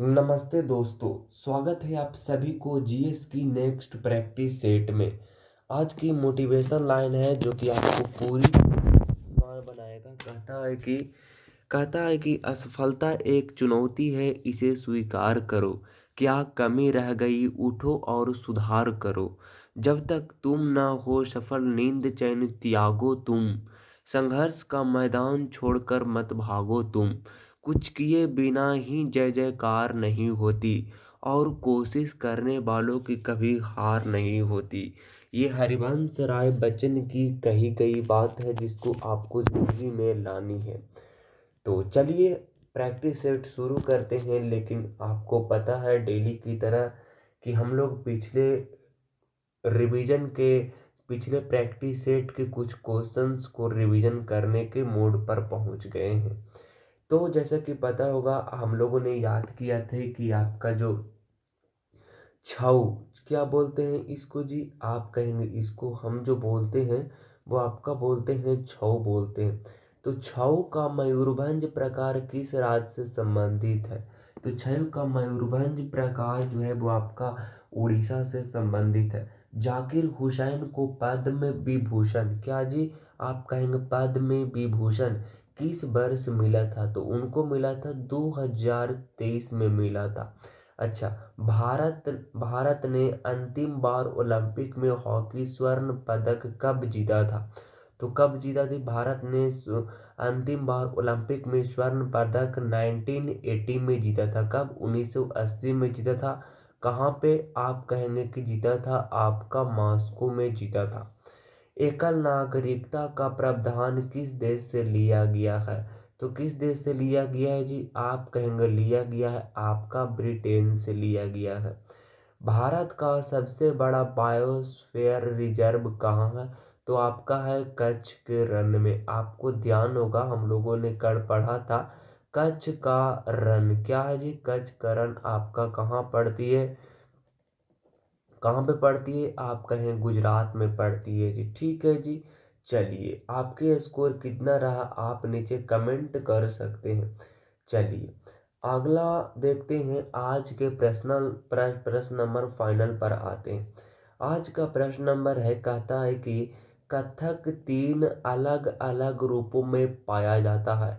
नमस्ते दोस्तों, स्वागत है आप सभी को जीएस की नेक्स्ट प्रैक्टिस सेट में। आज की मोटिवेशन लाइन है जो कि आपको पूरी बार बनाएगा। कहता है कि असफलता एक चुनौती है, इसे स्वीकार करो। क्या कमी रह गई, उठो और सुधार करो। जब तक तुम ना हो सफल, नींद चैन त्यागो तुम। संघर्ष का मैदान छोड़कर मत भागो तुम। कुछ किए बिना ही जय जयकार नहीं होती, और कोशिश करने वालों की कभी हार नहीं होती। ये हरिवंश राय बच्चन की कही गई बात है जिसको आपको जिंदगी में लानी है। तो चलिए प्रैक्टिस सेट शुरू करते हैं। लेकिन आपको पता है डेली की तरह कि हम लोग रिवीजन के पिछले प्रैक्टिस सेट के कुछ क्वेश्चंस को रिवीजन करने के मोड पर पहुंच गए हैं। तो जैसा कि पता होगा हम लोगों ने याद किया था कि आपका जो छऊ क्या बोलते हैं इसको जी, आप कहेंगे इसको हम जो बोलते हैं वो आपका बोलते हैं छऊ बोलते हैं। तो छऊ का मयूरभंज प्रकार किस राज्य से संबंधित है? तो छऊ का मयूरभंज प्रकार जो है वो आपका उड़ीसा से संबंधित है। जाकिर हुसैन को पद्म विभूषण क्या जी, आप कहेंगे पद्म विभूषण किस वर्ष मिला था? तो उनको मिला था 2023 में मिला था। अच्छा, भारत भारत ने अंतिम बार ओलंपिक में हॉकी स्वर्ण पदक कब जीता था? तो कब जीता थी भारत ने अंतिम बार ओलंपिक में स्वर्ण पदक 1980 में जीता था। कब? 1980 में जीता था। कहाँ पे? आप कहेंगे कि जीता था आपका मॉस्को में जीता था। एकल नागरिकता का प्रावधान किस देश से लिया गया है? तो किस देश से लिया गया है जी, आप कहेंगे लिया गया है आपका ब्रिटेन से लिया गया है। भारत का सबसे बड़ा बायोस्फीयर रिजर्व कहाँ है? तो आपका है कच्छ के रण में। आपको ध्यान होगा हम लोगों ने कल पढ़ा था कच्छ का रण क्या है जी, कच्छ का रण आपका कहाँ पड़ती है? कहाँ पे पड़ती है? आप कहें गुजरात में पड़ती है जी। ठीक है जी। चलिए आपके स्कोर कितना रहा आप नीचे कमेंट कर सकते हैं। चलिए अगला देखते हैं। आज के प्रश्न नंबर फाइनल पर आते हैं। आज का प्रश्न नंबर है, कहता है कि कथक 3 अलग अलग रूपों में पाया जाता है।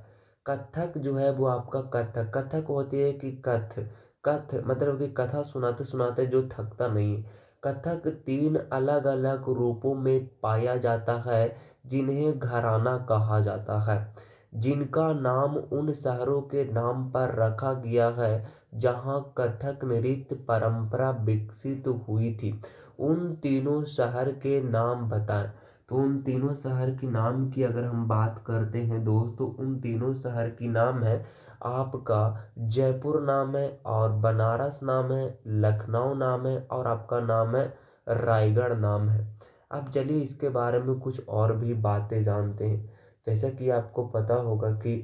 कथक जो है वो आपका कथक कथक होती है कि कथ कथ मतलब कि कथा सुनाते सुनाते जो थकता नहीं है। कथक 3 अलग अलग रूपों में पाया जाता है जिन्हें घराना कहा जाता है, जिनका नाम उन शहरों के नाम पर रखा गया है जहां कथक नृत्य परंपरा विकसित हुई थी। उन तीनों शहर के नाम बताएं। तो उन तीनों शहर के नाम की अगर हम बात करते हैं दोस्तों, उन तीनों शहर की नाम है आपका जयपुर नाम है, और बनारस नाम है, लखनऊ नाम है, और आपका नाम है रायगढ़ नाम है। अब चलिए इसके बारे में कुछ और भी बातें जानते हैं। जैसा कि आपको पता होगा कि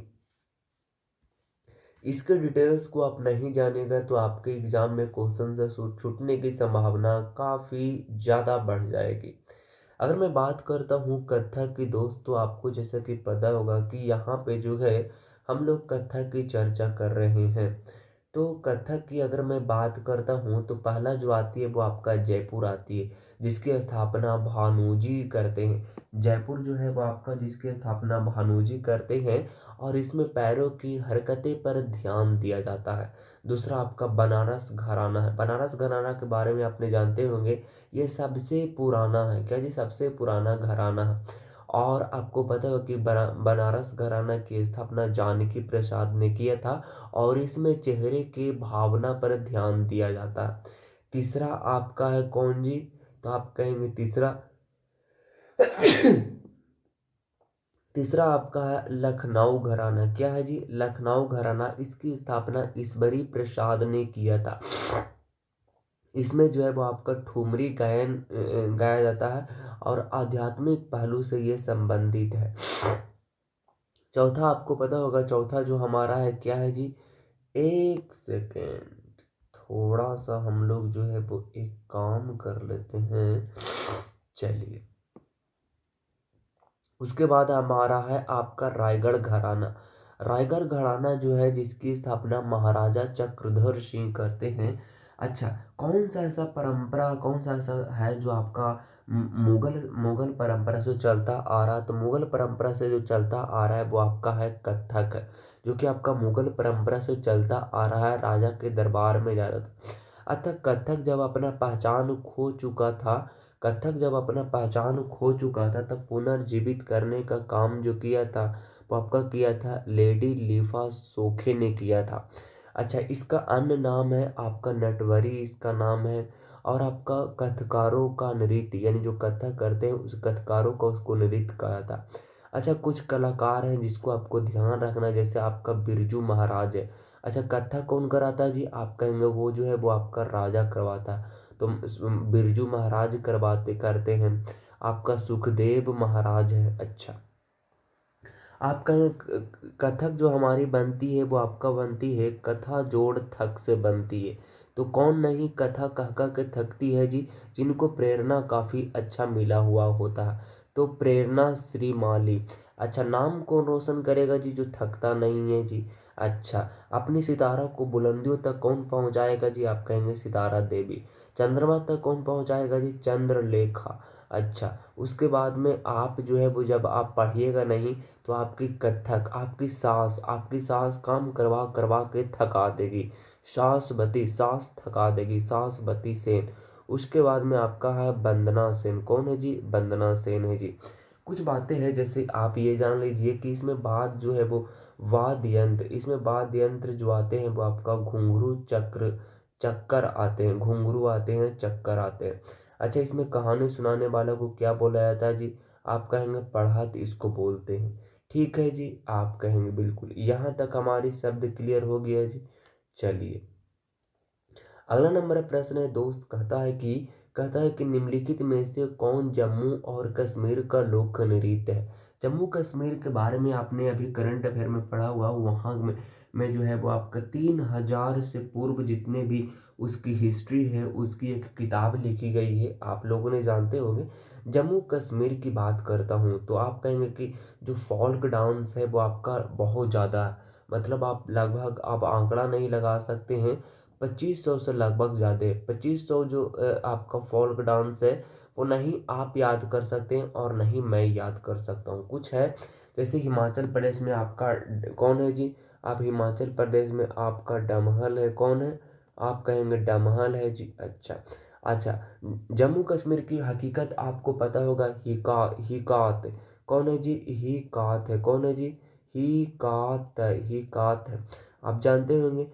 इसके डिटेल्स को आप नहीं जानेगा तो आपके एग्जाम में क्वेश्चन से छूटने की संभावना काफ़ी ज़्यादा बढ़ जाएगी। अगर मैं बात करता हूँ कथक की दोस्त, तो आपको जैसा कि पता होगा कि यहाँ पे जो है हम लोग कथक की चर्चा कर रहे हैं। तो कथक की अगर मैं बात करता हूँ तो पहला जो आती है वो आपका जयपुर आती है, जिसकी स्थापना भानुजी करते हैं। जयपुर जो है वो आपका जिसकी स्थापना भानुजी करते हैं, और इसमें पैरों की हरकतें पर ध्यान दिया जाता है। दूसरा आपका बनारस घराना है। बनारस घराना के बारे में आपने जानते होंगे, ये सबसे पुराना है क्या जी, सबसे पुराना घराना है। और आपको पता हो कि बनारस घराना की स्थापना जानकी प्रसाद ने किया था, और इसमें चेहरे की भावना पर ध्यान दिया जाता है। तीसरा आपका है कौन जी? तो आप कहेंगे तीसरा तीसरा आपका है लखनऊ घराना। क्या है जी? लखनऊ घराना। इसकी स्थापना ईश्वरी प्रसाद ने किया था। इसमें जो है वो आपका ठुमरी गायन गाया जाता है, और आध्यात्मिक पहलू से ये संबंधित है। चौथा आपको पता होगा, चौथा जो हमारा है क्या है जी? एक सेकेंड, थोड़ा सा हम लोग जो है वो एक काम कर लेते हैं। चलिए उसके बाद हमारा है आपका रायगढ़ घराना। रायगढ़ घराना जो है जिसकी स्थापना महाराजा चक्रधर सिंह करते हैं। अच्छा, कौन सा ऐसा परंपरा, कौन सा ऐसा है जो आपका मुगल मुगल परंपरा से चलता आ रहा है? तो मुगल परंपरा से जो चलता आ रहा है वो आपका है कथक, जो कि आपका मुगल परंपरा से चलता आ रहा है, राजा के दरबार में जाता था। अतः कथक जब अपना पहचान खो चुका था, कथक जब अपना पहचान खो चुका था तब पुनर्जीवित करने का काम जो किया था वो आपका किया था लेडी लीफा सोखे ने किया था। अच्छा, इसका अन्य नाम है आपका नटवरी, इसका नाम है। और आपका कथकारों का नृत्य, यानी जो कथक करते हैं उस कथकारों का उसको नृत्य कहा था। अच्छा, कुछ कलाकार हैं जिसको आपको ध्यान रखना है, जैसे आपका बिरजू महाराज है। अच्छा, कथक कौन कराता है जी? आप कहेंगे वो जो है वो आपका राजा करवाता है, तो बिरजू महाराज करवाते करते हैं। आपका सुखदेव महाराज है। अच्छा, आपका कथक जो हमारी बनती है वो आपका बनती है कथा जोड़ थक से बनती है। तो कौन नहीं कथा कह कह के थकती है जी, जिनको प्रेरणा काफ़ी अच्छा मिला हुआ होता है। तो प्रेरणा श्री माली। अच्छा, नाम कौन रोशन करेगा जी जो थकता नहीं है जी? अच्छा, अपनी सितारा को बुलंदियों तक कौन पहुंचाएगा जी? आप कहेंगे सितारा देवी। चंद्रमा तक कौन पहुंचाएगा जी? चंद्रलेखा। अच्छा, उसके बाद में आप जो है वो जब आप पढ़िएगा नहीं तो आपकी कथक, आपकी सांस काम करवा करवा के थका देगी। सांस थका देगी, सांसबती सेन। उसके बाद में आपका है वंदना सेन। कौन है जी? वंदना सेन है जी। कुछ बातें हैं, जैसे आप ये जान लीजिए कि इसमें बात जो है वो वाद्य यंत्र, इसमें वाद्य यंत्र जो आते हैं वो आपका घुंघरू, चक्कर आते हैं, घुंघरू आते हैं, चक्कर आते हैं। अच्छा, इसमें कहानी सुनाने वाला को क्या बोला जाता है जी? आप कहेंगे पढ़त इसको बोलते हैं। ठीक है जी, आप कहेंगे बिल्कुल। यहाँ तक हमारी शब्द क्लियर हो गया जी। चलिए, अगला नंबर प्रश्न है दोस्त, कहता है कि निम्नलिखित में से कौन जम्मू और कश्मीर का लोक नृत्य है? जम्मू कश्मीर के बारे में आपने अभी करंट अफेयर में पढ़ा हुआ, वहाँ में जो है वो आपका 3000 से पूर्व जितने भी उसकी हिस्ट्री है उसकी एक किताब लिखी गई है, आप लोगों ने जानते होंगे। जम्मू कश्मीर की बात करता हूँ तो आप कहेंगे कि जो फोल्क डांस है वो आपका बहुत ज़्यादा है, मतलब आप लगभग आप आंकड़ा नहीं लगा सकते हैं, 2500 से लगभग ज़्यादा है। 2500 जो आपका फोल्क डांस है वो नहीं आप याद कर सकते हैं और नहीं मैं याद कर सकता हूँ। कुछ है, जैसे हिमाचल प्रदेश में आपका कौन है जी? आप हिमाचल प्रदेश में आपका डमहल है। कौन है? आप कहेंगे डमहल है जी। अच्छा, अच्छा, जम्मू कश्मीर की हकीकत आपको पता होगा, हिकात। कौन है जी? हिकात है। कौन है जी? हिकात है। आप जानते होंगे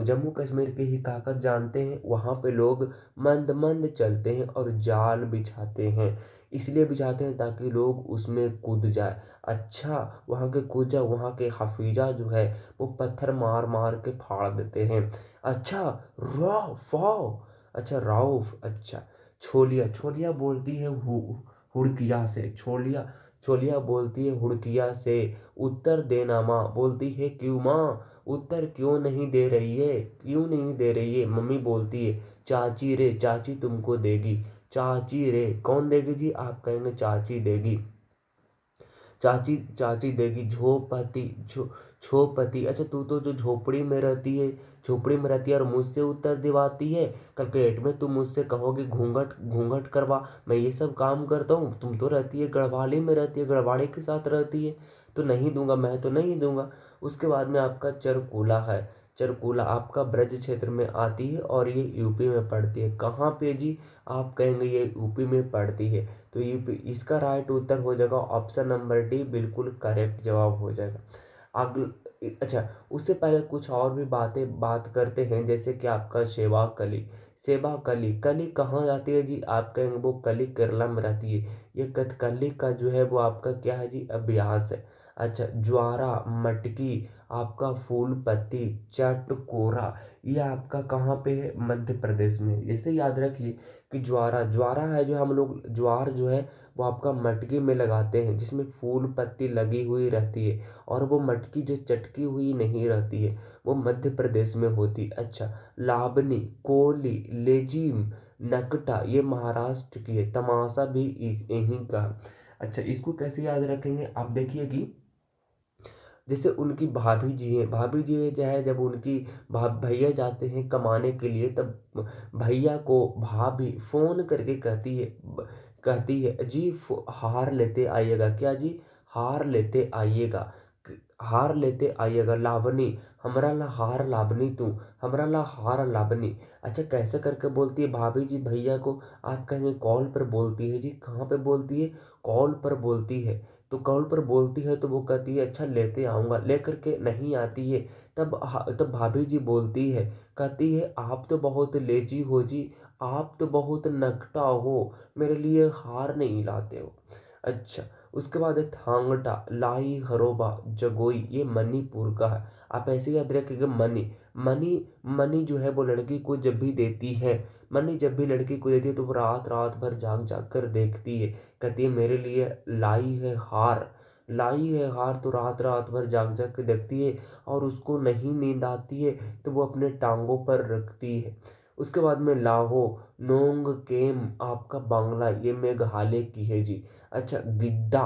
जम्मू कश्मीर की हिकाकत जानते हैं, वहाँ पे लोग मंद मंद चलते हैं और जाल बिछाते हैं, इसलिए बिछाते हैं ताकि लोग उसमें कूद जाए। अच्छा, वहाँ के कूद जाए, वहाँ के हफीजा जो है वो पत्थर मार मार के फाड़ देते हैं। अच्छा, अच्छा, राउफ। अच्छा, छोलिया, छोलिया बोलती है हुड़किया से। छोलिया, छोलिया बोलती है हुड़किया से। उत्तर देना माँ, बोलती है क्यों माँ? उत्तर क्यों नहीं दे रही है? क्यों नहीं दे रही है? मम्मी बोलती है चाची रे, चाची तुमको देगी। चाची रे, कौन देगी जी? आप कहेंगे चाची देगी। चाची, चाची देगी। झोपती। अच्छा, तू तो जो झोपड़ी में रहती है, झोपड़ी में रहती है और मुझसे उत्तर दिवाती है, कल के डेट में तुम मुझसे कहोगे घूंघट घूंघट करवा, मैं ये सब काम करता हूँ, तुम तो रहती है गढ़वाली में, रहती है गढ़वाड़ी के साथ रहती है, तो नहीं दूंगा, मैं तो नहीं दूंगा। उसके बाद में आपका चरकूला है। चरकूला आपका ब्रज क्षेत्र में आती है और ये यूपी में पड़ती है। कहाँ पे जी? आप कहेंगे ये यूपी में पड़ती है। तो यूपी, इसका राइट उत्तर हो जाएगा ऑप्शन नंबर डी, बिल्कुल करेक्ट जवाब हो जाएगा। अगल अच्छा, उससे पहले कुछ और भी बात करते हैं, जैसे कि आपका सेवा कली। सेवा कली, कली कहाँ जाती है जी? आप कहेंगे वो कली केरला में रहती है। ये कथकली का जो है वो आपका क्या है जी? अभ्यास है। अच्छा, ज्वारा, मटकी, आपका फूल पत्ती, चटकोरा, ये आपका कहाँ पे है? मध्य प्रदेश में। जैसे याद रखिए कि ज्वारा, ज्वारा है जो हम लोग, ज्वार जो है वो आपका मटकी में लगाते हैं जिसमें फूल पत्ती लगी हुई रहती है, और वो मटकी जो चटकी हुई नहीं रहती है वो मध्य प्रदेश में होती। अच्छा, लावनी, कोली, लेजिम, नकटा, ये महाराष्ट्र की है। तमाशा भी यहीं का। अच्छा, इसको कैसे याद रखेंगे? आप देखिए कि जैसे उनकी भाभी जी हैं, भाभी जी जो है जब उनकी भैया जाते हैं कमाने के लिए, तब भैया को भाभी फ़ोन करके कहती है जी हार लेते आइएगा, क्या जी हार लेते आइएगा, हार लेते आइएगा लावनी, हमरा ला हार लावनी तू, हमरा ला हार लावनी। अच्छा कैसे करके बोलती है भाभी जी भैया को? आप कहेंगे कॉल पर बोलती है जी। कहाँ पे बोलती है? कॉल पर बोलती है। तो कॉल पर बोलती है तो वो कहती है अच्छा लेते आऊँगा, लेकर के नहीं आती है। तब भाभी जी बोलती है, कहती है आप तो बहुत लेजी हो जी, आप तो बहुत नकटा हो, मेरे लिए हार नहीं लाते हो। अच्छा, उसके बाद है थांगटा, लाई हरोबा, जगोई, ये मणिपुर का है। आप ऐसे याद रखिएगा मनी, मनी मनी जो है वो लड़की को जब भी देती है, मनी जब भी लड़की को देती है तो वो रात रात भर जाग जाग कर देखती है, कहती है मेरे लिए लाई है हार, लाई है हार। तो रात रात भर जाग जाग कर देखती है और उसको नहीं नींद आती है तो वो अपने टांगों पर रखती है। उसके बाद में लाहो, नोंग केम आपका बांग्ला, ये मेघालय की है जी। अच्छा गिद्दा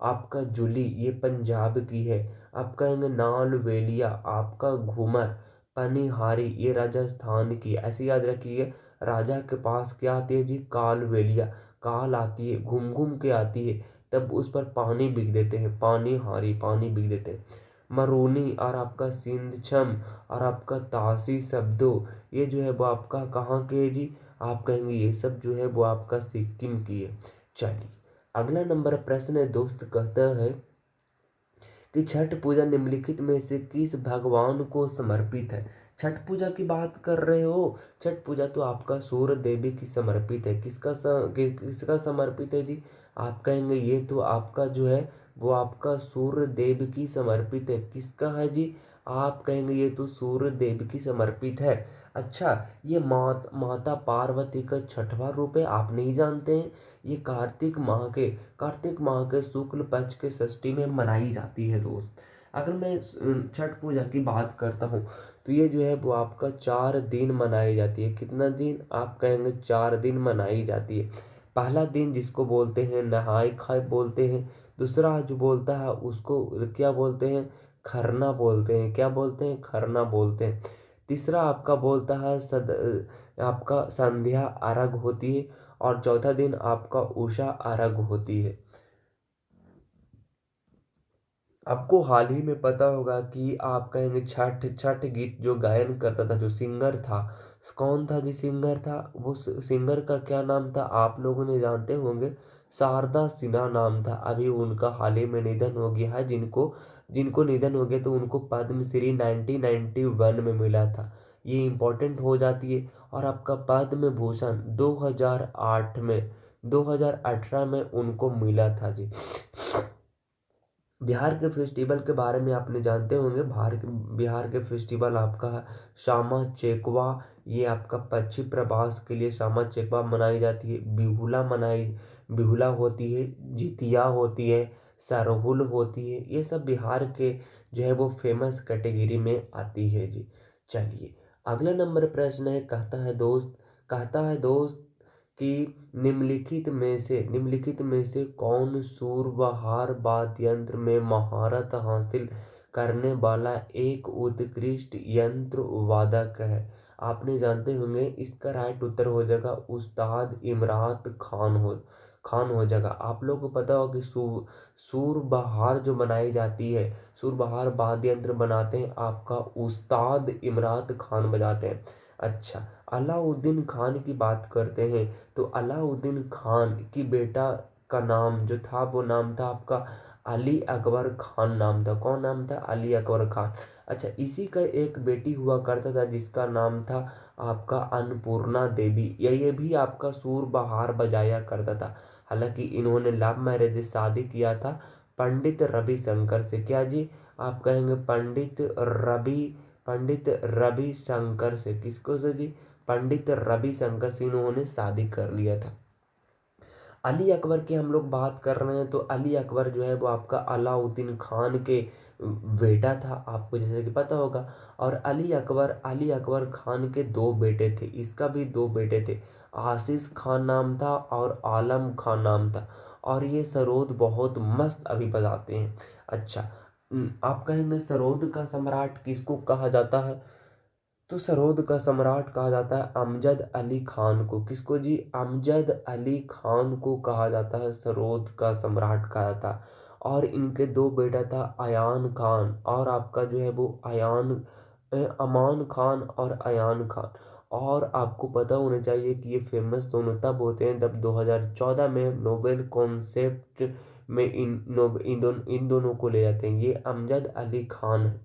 आपका जुली, ये पंजाब की है। आप कहेंगे नाल वेलिया आपका घूमर, पनिहारी ये राजस्थान की। ऐसे याद रखिए राजा के पास क्या आती है जी? काल वेलिया, काल आती है घूम घूम के आती है, तब उस पर पानी बिक देते हैं, पानी हारी पानी बिक देते हैं। मरूनी और आपका सिंधछम और आपका तासी शब्दों, ये जो है वो आपका कहाँ के है जी? आप कहेंगे ये सब जो है वो आपका सिक्किम की है। चलिए अगला नंबर प्रश्न है दोस्त, कहता है कि छठ पूजा निम्नलिखित में से किस भगवान को समर्पित है? छठ पूजा की बात कर रहे हो? छठ पूजा तो आपका सूर्य देवी की समर्पित है। किसका समर्पित है जी? आप कहेंगे ये तो आपका जो है वो आपका सूर्य देव की समर्पित है। किसका है जी? आप कहेंगे ये तो सूर्य देव की समर्पित है। अच्छा, ये माता पार्वती का छठवां रूप है, आप नहीं जानते हैं? ये कार्तिक माह के शुक्ल पक्ष के षष्ठी में मनाई जाती है दोस्त। अगर मैं छठ पूजा की बात करता हूँ तो ये जो है वो आपका 4 दिन मनाई जाती है। कितना दिन? आप कहेंगे 4 दिन मनाई जाती है। पहला दिन जिसको बोलते हैं नहाय खाए बोलते हैं, दूसरा जो बोलता है उसको क्या बोलते हैं? खरना बोलते हैं। क्या बोलते हैं? खरना बोलते हैं। तीसरा आपका बोलता है आपका संध्या अर्घ होती है, और चौथा दिन आपका उषा अर्घ होती है। आपको हाल ही में पता होगा कि आप कहेंगे छठ छठ गीत जो गायन करता था, जो सिंगर था, कौन था जी सिंगर था? वो सिंगर का क्या नाम था आप लोगों ने जानते होंगे? शारदा सिन्हा नाम था। अभी उनका हाल ही में निधन हो गया है। जिनको जिनको निधन हो गया तो उनको पद्मश्री 1991 में मिला था, ये इम्पोर्टेंट हो जाती है। और आपका पद्म भूषण 2018 में उनको मिला था जी। बिहार के फेस्टिवल के बारे में आपने जानते होंगे। बिहार के फेस्टिवल आपका है शामा चेकवा, ये आपका पश्चिम प्रभास के लिए शामा चेकवा मनाई जाती है। बिहुला होती है, जितिया होती है, सरहुल होती है, ये सब बिहार के जो है वो फेमस कैटेगरी में आती है जी। चलिए अगला नंबर प्रश्न है, कहता है दोस्त कि निम्नलिखित में से कौन सूरबहार वाद्य यंत्र में महारत हासिल करने वाला एक उत्कृष्ट यंत्र वादक है? आपने जानते होंगे, इसका राइट उत्तर हो जाएगा उस्ताद इमरात खान हो जाएगा। आप लोग को पता हो कि सूरबहार जो बनाई जाती है, सूरबहार वाद्य यंत्र बनाते हैं आपका उस्ताद इमरात खान बजाते हैं। अच्छा, अलाउद्दीन खान की बात करते हैं तो अलाउद्दीन खान की बेटा का नाम जो था वो नाम था आपका अली अकबर खान नाम था। कौन नाम था? अली अकबर खान। अच्छा, इसी का एक बेटी हुआ करता था जिसका नाम था आपका अन्नपूर्णा देवी, या ये भी आपका सूरबहार बजाया करता था। हालांकि इन्होंने लव मैरिज शादी किया था पंडित रविशंकर से। क्या जी? आप कहेंगे पंडित रविशंकर से। किसको से जी? पंडित रविशंकर से इन्होंने शादी कर लिया था। अली अकबर की हम लोग बात कर रहे हैं तो अली अकबर जो है वो आपका अलाउद्दीन खान के बेटा था, आपको जैसे कि पता होगा। और अली अकबर खान के 2 बेटे थे, इसका भी 2 बेटे थे, आशीष खान नाम था और आलम खान नाम था। और ये सरोद बहुत मस्त अभी बजाते हैं। अच्छा, आप कहेंगे सरहद का सम्राट किसको कहा जाता है? तो सरहद का सम्राट कहा जाता है अमजद अली खान को। किसको जी? अमजद अली खान को कहा जाता है सरहद का सम्राट कहा जाता है। और इनके दो बेटा था अयान खान और आपका जो है वो अमान खान और अयान खान। और आपको पता होना चाहिए कि ये फेमस दोनों तब होते हैं जब 2014 में नोबेल कॉन्सेप्ट में इन दोनों को ले जाते हैं। ये अमजद अली खान है।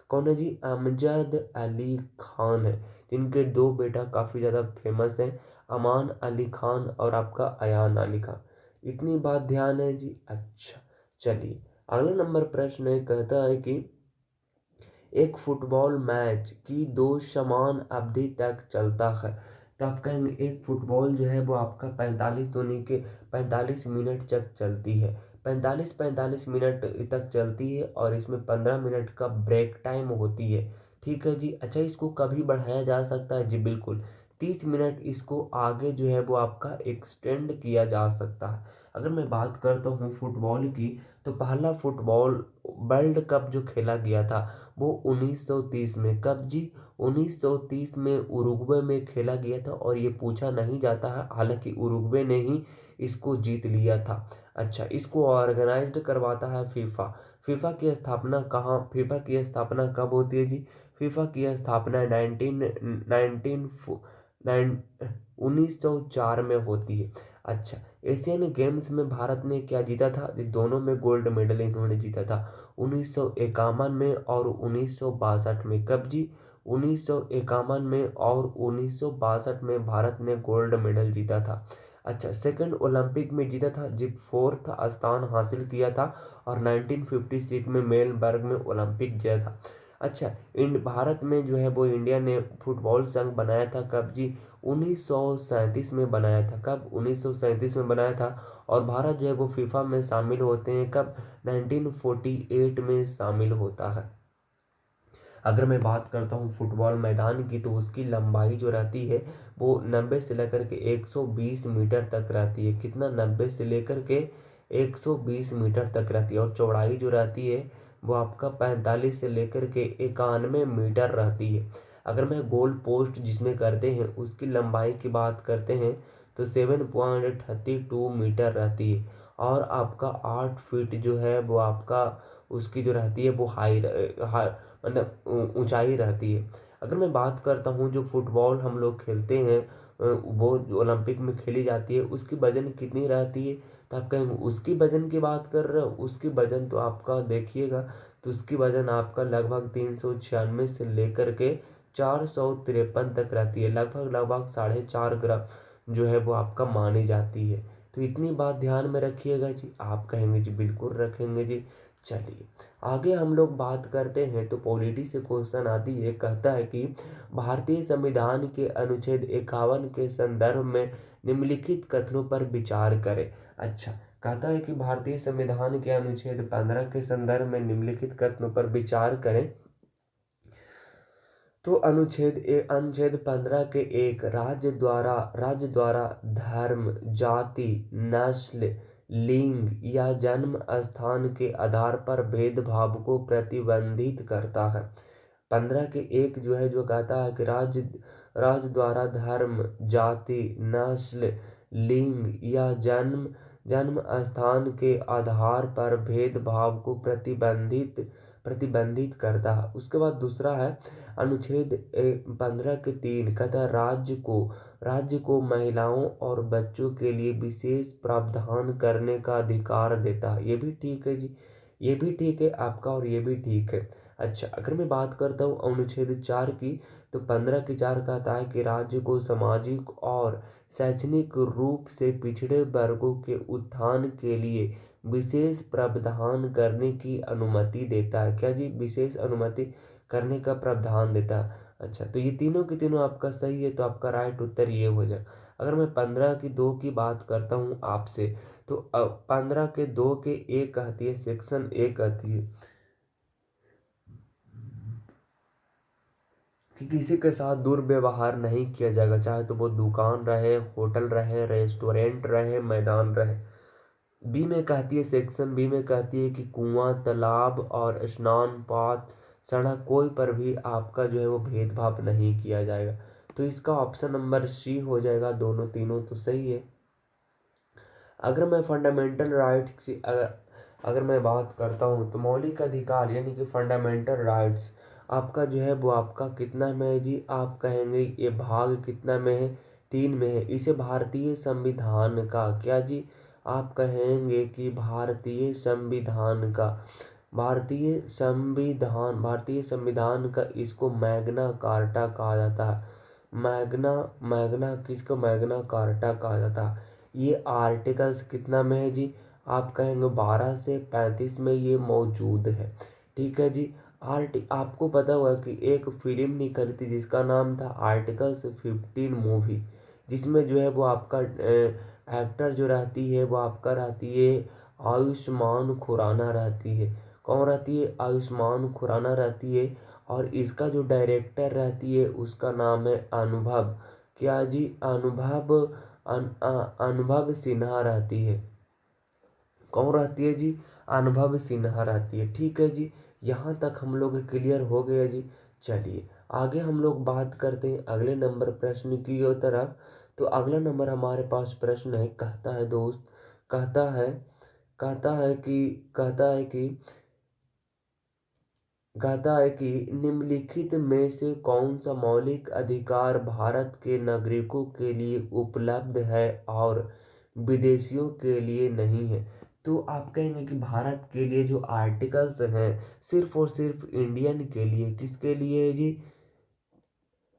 कौन है जी? अमजद अली खान है, जिनके दो बेटा काफ़ी ज़्यादा फेमस हैं, अमान अली खान और आपका अयान अली खान। इतनी बात ध्यान है जी। अच्छा, चलिए अगला नंबर प्रश्न कहता है कि एक फुटबॉल मैच की दो समान अवधि तक चलता है। तो आप कहेंगे एक फुटबॉल जो है वो आपका 45 मिनट तक चलती है। 45 मिनट तक चलती है और इसमें 15 मिनट का ब्रेक टाइम होती है। ठीक है जी। अच्छा, इसको कभी बढ़ाया जा सकता है? जी बिल्कुल, 30 मिनट इसको आगे जो है वो आपका एक्सटेंड किया जा सकता है। अगर मैं बात करता हूँ फुटबॉल की, तो पहला फुटबॉल वर्ल्ड कप जो खेला गया था वो 1930 में। कब जी? 1930 में उरुग्वे में खेला गया था और ये पूछा नहीं जाता है, हालांकि उरुग्वे ने ही इसको जीत लिया था। अच्छा, इसको ऑर्गेनाइज्ड करवाता है फीफा। फीफा की स्थापना कब होती है जी? फीफा की स्थापना 1904 में होती है। अच्छा, एशियन गेम्स में भारत ने क्या जीता था? दोनों में गोल्ड मेडल इन्होंने जीता था, 1951 में और 1962 में। कब जी? 1951 में और 1962 में भारत ने गोल्ड मेडल जीता था। अच्छा, सेकंड ओलंपिक में जीता था जी, फोर्थ स्थान हासिल किया था और 1956 में मेलबर्ग में ओलंपिक जीता था। अच्छा, भारत में जो है वो इंडिया ने फुटबॉल संघ बनाया था कब जी? 1937 में बनाया था। कब? 1937 में बनाया था। और भारत जो है वो फीफा में शामिल होते हैं कब? 1948 में शामिल होता है। अगर मैं बात करता हूँ फुटबॉल मैदान की, तो उसकी लंबाई जो रहती है वो 90 से लेकर के 120 मीटर तक रहती है। कितना? 90 से लेकर के 120 मीटर तक रहती है। और चौड़ाई जो रहती है वो आपका 45 से लेकर के 91 मीटर रहती है। अगर मैं गोल पोस्ट जिसमें करते हैं उसकी लंबाई की बात करते हैं तो 7.32 मीटर रहती है। और आपका 8 फीट जो है वो आपका उसकी जो रहती है वो मतलब ऊंचाई रहती है। अगर मैं बात करता हूँ जो फुटबॉल हम लोग खेलते हैं वो जो ओलंपिक में खेली जाती है उसकी वजन कितनी रहती है? तो आप कहेंगे उसकी वजन की बात कर रहे हो, उसकी वजन तो आपका देखिएगा, तो उसकी वजन आपका लगभग 396 से लेकर के 453 तक रहती है। लगभग लगभग 4.5 ग्राम जो है वो आपका मानी जाती है। तो इतनी बात ध्यान में रखिएगा जी। आप कहेंगे जी बिल्कुल रखेंगे जी। चलिए आगे हम लोग बात करते हैं, तो पॉलिटी से क्वेश्चन आती है, कहता है कि भारतीय संविधान के अनुच्छेद 51 के संदर्भ में निम्नलिखित कथनों पर विचार करें। अच्छा, कहता है कि भारतीय संविधान के अनुच्छेद 15 के संदर्भ में निम्नलिखित कथनों पर विचार करें। तो अनुच्छेद 15 के एक, राज्य द्वारा धर्म, जाति, नस्ल, लिंग या जन्म स्थान के आधार पर भेदभाव को प्रतिबंधित करता है। 15 के एक जो है जो कहता है कि राज्य द्वारा धर्म, जाति, नस्ल, लिंग या जन्म स्थान के आधार पर भेदभाव को प्रतिबंधित करता है। उसके बाद दूसरा है अनुच्छेद 15 के 3, कहता है राज्य को महिलाओं और बच्चों के लिए विशेष प्रावधान करने का अधिकार देता है। ये भी ठीक है जी, ये भी ठीक है आपका और ये भी ठीक है। अच्छा, अगर मैं बात करता हूँ अनुच्छेद 4 की, तो 15 की 4 कहता है कि राज्य को सामाजिक और शैक्षणिक रूप से पिछड़े वर्गों के उत्थान के लिए विशेष प्रावधान करने की अनुमति देता है। क्या जी? विशेष अनुमति करने का प्रावधान देता है। अच्छा, तो ये तीनों के तीनों आपका सही है, तो आपका राइट उत्तर ये हो जाए। अगर मैं 15 की 2 की बात करता हूँ आपसे, तो 15 के 2 के एक कहती है, सेक्शन ए कहती है कि किसी के साथ दुर्व्यवहार नहीं किया जाएगा, चाहे तो वो दुकान रहे, होटल रहे, रेस्टोरेंट रहे, मैदान रहे। बी में कहती है, सेक्शन बी में कहती है कि कुआं, तालाब और स्नान पात्र, सड़क, कोई पर भी आपका जो है वो भेदभाव नहीं किया जाएगा। तो इसका ऑप्शन नंबर सी हो जाएगा, दोनों तीनों तो सही है। अगर मैं फंडामेंटल राइट्स की अगर मैं बात करता हूँ तो मौलिक अधिकार यानी कि फंडामेंटल राइट्स आपका जो है वो आपका कितना में है जी? आप कहेंगे ये भाग कितना में है? 3 में है। इसे भारतीय संविधान का क्या जी? आप कहेंगे कि भारतीय संविधान का इसको मैग्ना कार्टा कहा जाता है। मैग्ना मैग्ना किसको मैग्ना कार्टा कहा जाता है? ये आर्टिकल्स कितना में है जी? आप कहेंगे 12 से 35 में ये मौजूद है। ठीक है जी। आपको पता होगा कि एक फिल्म निकली थी जिसका नाम था आर्टिकल्स 15 मूवी, जिसमें जो है वो आपका एक्टर जो रहती है वो आपका रहती है आयुष्मान खुराना रहती है। कौन रहती है? आयुष्मान खुराना रहती है। और इसका जो डायरेक्टर रहती है उसका नाम है अनुभव, क्या जी? अनुभव सिन्हा रहती है। कौन रहती है जी? अनुभव सिन्हा रहती है। ठीक है जी। यहाँ तक हम लोग क्लियर हो गया जी। चलिए आगे हम लोग बात करते हैं अगले नंबर प्रश्न की ओर तरफ। तो अगला नंबर हमारे पास प्रश्न है, कहता है दोस्त, कहता है कहता है कि कहता है कि कहता है कि निम्नलिखित में से कौन सा मौलिक अधिकार भारत के नागरिकों के लिए उपलब्ध है और विदेशियों के लिए नहीं है? तो आप कहेंगे कि भारत के लिए जो आर्टिकल्स हैं सिर्फ और सिर्फ इंडियन के लिए, किसके लिए है जी?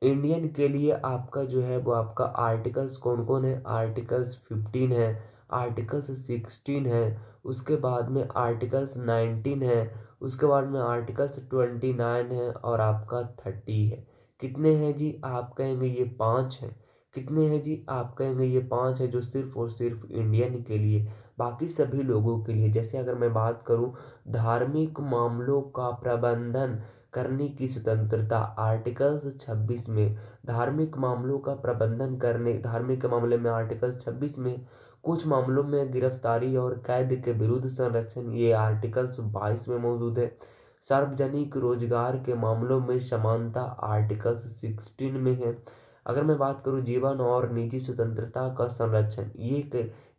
इंडियन के लिए आपका जो है वो आपका आर्टिकल्स कौन कौन है? आर्टिकल्स 15 है, आर्टिकल्स 16 है, उसके बाद में आर्टिकल्स 19 है, उसके बाद में आर्टिकल्स 29 है और आपका 30 है। कितने हैं जी? आप कहेंगे ये 5 है। कितने हैं जी? आप कहेंगे ये 5 है, जो सिर्फ और सिर्फ इंडियन के लिए, बाकी सभी लोगों के लिए। जैसे अगर मैं बात करूं धार्मिक मामलों का प्रबंधन करने की स्वतंत्रता, आर्टिकल्स 26 में धार्मिक मामलों का प्रबंधन करने, धार्मिक मामले में आर्टिकल 26 में कुछ मामलों में गिरफ्तारी और कैद के विरुद्ध संरक्षण, ये आर्टिकल्स 22 में मौजूद है। सार्वजनिक रोजगार के मामलों में समानता, आर्टिकल्स 16 में है। अगर मैं बात करूं जीवन और निजी स्वतंत्रता का संरक्षण,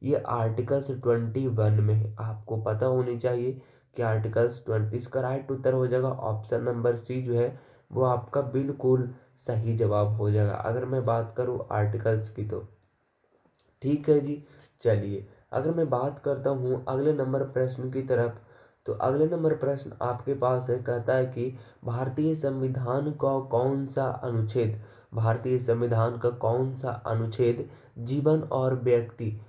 ये आर्टिकल्स 21 में है। आपको पता होनी चाहिए कि आर्टिकल्स 20, इसका राइट उत्तर हो जाएगा ऑप्शन नंबर सी जो है वो आपका बिल्कुल सही जवाब हो जाएगा अगर मैं बात करूं आर्टिकल्स की तो। ठीक है जी। चलिए अगर मैं बात करता हूँ अगले नंबर प्रश्न की तरफ। तो अगले नंबर प्रश्न आपके पास है, कहता है कि भारतीय संविधान का कौन सा अनुच्छेद, भारतीय संविधान का कौन सा अनुच्छेद जीवन और व्यक्ति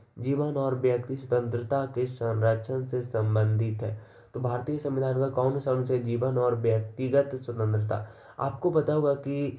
स्वतंत्रता के संरक्षण से संबंधित है? तो भारतीय संविधान का कौन सा अनुच्छेद जीवन और व्यक्तिगत स्वतंत्रता, आपको पता होगा कि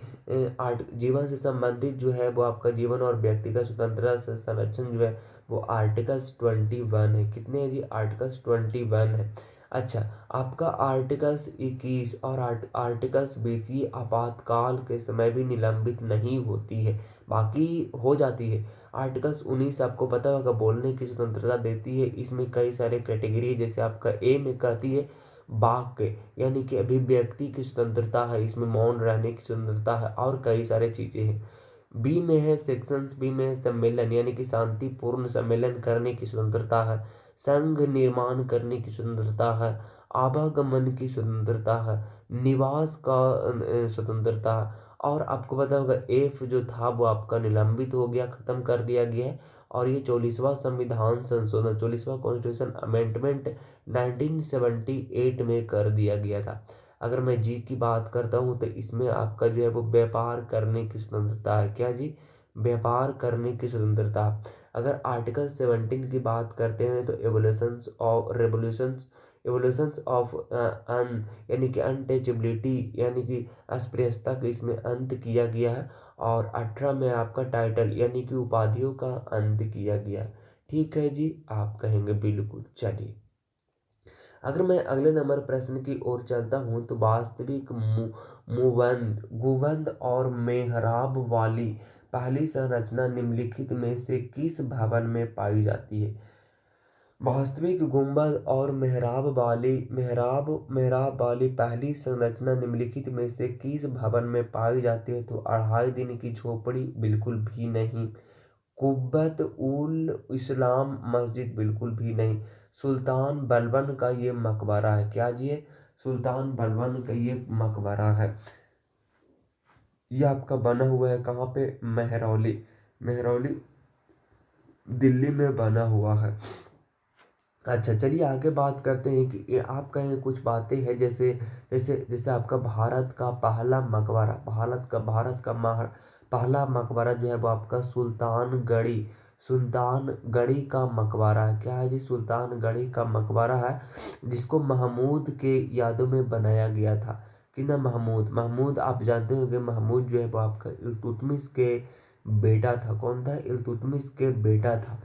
जीवन से संबंधित जो है वो आपका जीवन और व्यक्तिगत स्वतंत्रता से संरक्षण जो है वो आर्टिकल्स 21 है। कितने हैं जी? आर्टिकल्स 21 है। अच्छा, आपका आर्टिकल्स 21 और आर्टिकल्स 20 ये आपातकाल के समय भी निलंबित नहीं होती है, बाकी हो जाती है। आर्टिकल्स 19 आपको पता होगा बोलने की स्वतंत्रता देती है। इसमें कई सारे कैटेगरी है, जैसे आपका ए में कहती है वाक्य यानी कि अभिव्यक्ति की स्वतंत्रता है, इसमें मौन रहने की स्वतंत्रता है और कई सारे चीजें हैं। बी में है सेक्शंस बी में है सम्मेलन यानी कि शांतिपूर्ण सम्मेलन करने की स्वतंत्रता है, संघ निर्माण करने की स्वतंत्रता है, आवागमन की स्वतंत्रता है, निवास का स्वतंत्रता है। और आपको पता होगा एफ जो था वो आपका निलंबित हो गया, खत्म कर दिया गया है। और ये 40वां संविधान संशोधन, 40वां कॉन्स्टिट्यूशन अमेंडमेंट 1978 में कर दिया गया था। अगर मैं जी की बात करता हूँ तो इसमें आपका जो है वो व्यापार करने की स्वतंत्रता है। क्या जी? व्यापार करने की स्वतंत्रता। अगर आर्टिकल 17 की बात करते हैं तो एवोल्यूशंस ऑफ अन यानी कि अनटचेबिलिटी यानी कि अस्पृश्यता के इसमें अंत किया गया है। और 18 में आपका टाइटल यानी कि उपाधियों का अंत किया गया। ठीक है जी, आप कहेंगे बिल्कुल। चलिए अगर मैं अगले नंबर प्रश्न की ओर चलता हूँ तो वास्तविक गुंबद और मेहराब वाली पहली संरचना निम्नलिखित में से किस भवन में पाई जाती है? वास्तविक गुंबद और मेहराब वाली पहली संरचना निम्नलिखित में से किस भवन में पाई जाती है? तो 2.5 दिन की झोपड़ी बिल्कुल भी नहीं। कुब्बत उल इस्लाम मस्जिद बिल्कुल भी नहीं। सुल्तान बलबन का ये मकबरा है। क्या जी है? सुल्तान बलबन का ये मकबरा है। ये आपका बना हुआ है कहाँ पे? महरौली। महरौली दिल्ली में बना हुआ है। अच्छा, चलिए आगे बात करते हैं कि ये आप कहें कुछ बातें हैं, जैसे जैसे जैसे आपका भारत का पहला मकबरा, भारत का पहला मकबरा जो है वो आपका सुल्तानगढ़ी का मकबरा है। क्या है जी? सुल्तानगढ़ी का मकबरा है, जिसको महमूद के यादों में बनाया गया था। कि ना महमूद, महमूद आप जानते होंगे, महमूद जो है वो आपका इल्तुतमिश के बेटा था। कौन था? इल्तुतमिश के बेटा था।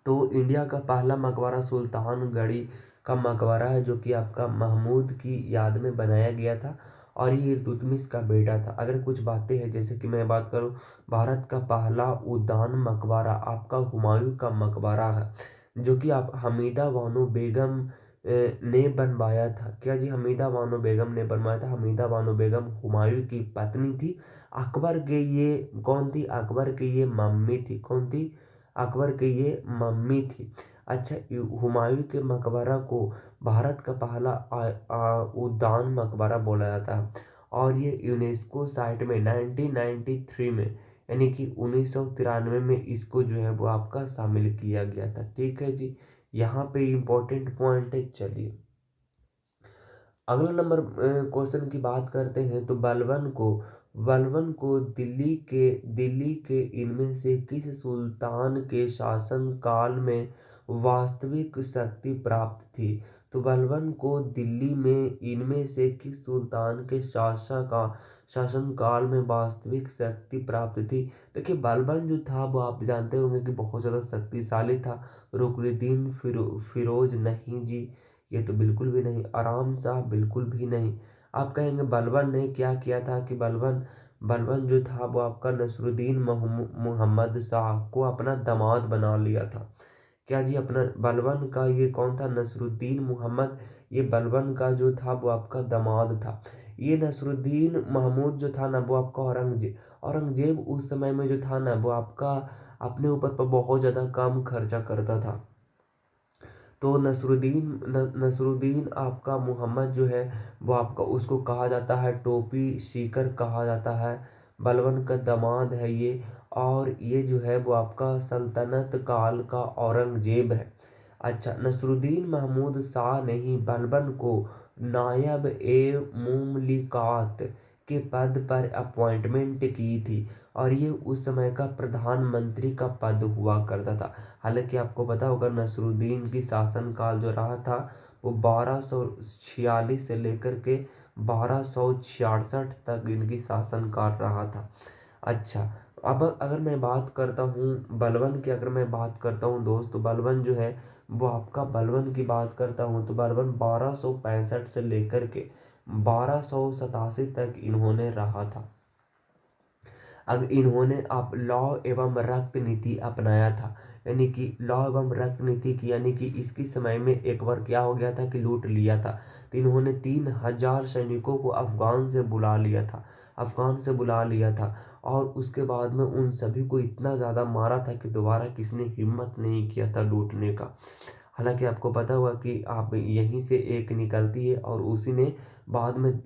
तो इंडिया का पहला मकबरा सुल्तानगढ़ी का मकबरा है, जो कि आपका महमूद की याद में बनाया गया था, और ये इल्तुतमिश का बेटा था। अगर कुछ बातें हैं, जैसे कि मैं बात करूं, भारत का पहला उद्यान मकबरा आपका हुमायूं का मकबरा है, जो कि आप हमीदा बानो बेगम ने बनवाया था। क्या जी? हमीदा बानो बेगम ने बनवाया था। हमीदा बानो बेगम हुमायूं की पत्नी थी। अकबर के ये कौन थी? अकबर की ये मम्मी थी। कौन थी? अकबर की ये मम्मी थी। अच्छा, हुमायूं के मकबरा को भारत का पहला उद्यान मकबरा बोला जाता है, और ये यूनेस्को साइट में 1993 में, यानी कि 1993 में इसको जो है वो आपका शामिल किया गया था। ठीक है जी, यहाँ पे इम्पोर्टेंट पॉइंट है। चलिए अगला नंबर क्वेश्चन की बात करते हैं। तो बलबन को दिल्ली के इनमें से किस सुल्तान के शासन काल में वास्तविक शक्ति प्राप्त थी? तो बलबन को दिल्ली में इनमें से किस सुल्तान के शासन काल में वास्तविक शक्ति प्राप्त थी? देखिए, बलबन जो था वो आप जानते होंगे कि बहुत ज़्यादा शक्तिशाली था। रुकनुद्दीन फिरोज नहीं जी, ये तो बिल्कुल भी नहीं। आराम शाह बिल्कुल भी नहीं। आप कहेंगे बलबन ने क्या किया था? कि बलबन बलबन जो था वो आपका नसरुद्दीन मोहम्मद शाह को अपना दामाद बना लिया था। क्या जी? अपना बलबन का ये कौन था? नसरुद्दीन मोहम्मद, ये बलबन का जो था वो आपका दामाद था। ये नसरुद्दीन महमूद जो था ना वो आपका औरंगजेब उस समय में जो था ना वो आपका अपने ऊपर पर बहुत ज़्यादा कम खर्चा करता था। तो नसरुद्दीन आपका मोहम्मद जो है वो आपका, उसको कहा जाता है टोपी सीकर कहा जाता है। बलबन का दामाद है ये, और ये जो है वो आपका सल्तनत काल का औरंगजेब है। अच्छा, नसरुद्दीन महमूद शाह ने ही बलबन को नायब ए मुमलिकात के पद पर अपॉइंटमेंट की थी, और ये उस समय का प्रधानमंत्री का पद हुआ करता था। हालांकि आपको पता होगा नसरुद्दीन की शासनकाल जो रहा था वो 1246 से लेकर के 1266 तक इनकी शासनकाल रहा था। अच्छा, अब अगर मैं बात करता हूँ बलबन की, अगर मैं बात करता हूँ दोस्त, तो बलबन जो है वो आपका, बलबन की बात करता हूँ तो बलबन 1265 से लेकर के 1287 तक इन्होंने रहा था। अब इन्होंने आप लौ एवं रक्त नीति अपनाया था, यानी कि लौ एवं रक्त नीति की, यानी कि इसके समय में एक बार क्या हो गया था कि लूट लिया था। तो इन्होंने 3000 सैनिकों को अफगान से बुला लिया था, और उसके बाद में उन सभी को इतना ज़्यादा मारा था कि दोबारा किसी ने हिम्मत नहीं किया था लूटने का। हालांकि आपको पता हुआ कि आप यहीं से एक निकलती है, और उसी ने बाद में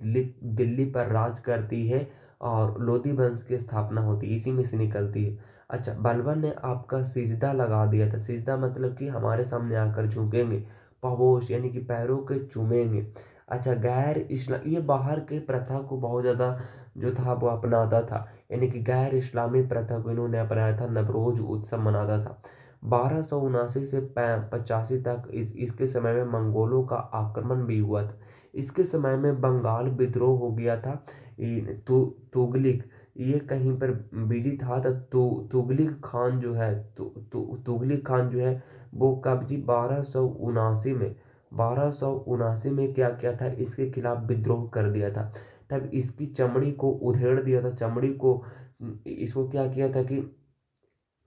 दिल्ली पर राज करती है, और लोधी वंश की स्थापना होती है, इसी में से निकलती है। अच्छा, बलबन ने आपका सिजदा लगा दिया था। सिजदा मतलब कि हमारे सामने आकर झुकेंगे, पवोश यानी कि पैरों के चूमेंगे। अच्छा, गैर इस्लाम, ये बाहर के प्रथा को बहुत ज़्यादा जो था वो अपनाता था, यानी कि गैर इस्लामी प्रथा को इन्होंने अपनाया था। नवरोज उत्सव मनाता था। 1279 से 85 तक इसके समय में मंगोलों का आक्रमण भी हुआ था। इसके समय में बंगाल विद्रोह हो गया था। तुगलिक ये कहीं पर बिजी था, तब तुगलिक खान जो है, तुगलिक खान जो है वो कब जी? 1279 में क्या किया था? इसके खिलाफ विद्रोह कर दिया था। तब इसकी चमड़ी को उधेड़ दिया था। चमड़ी को, इसको क्या किया था कि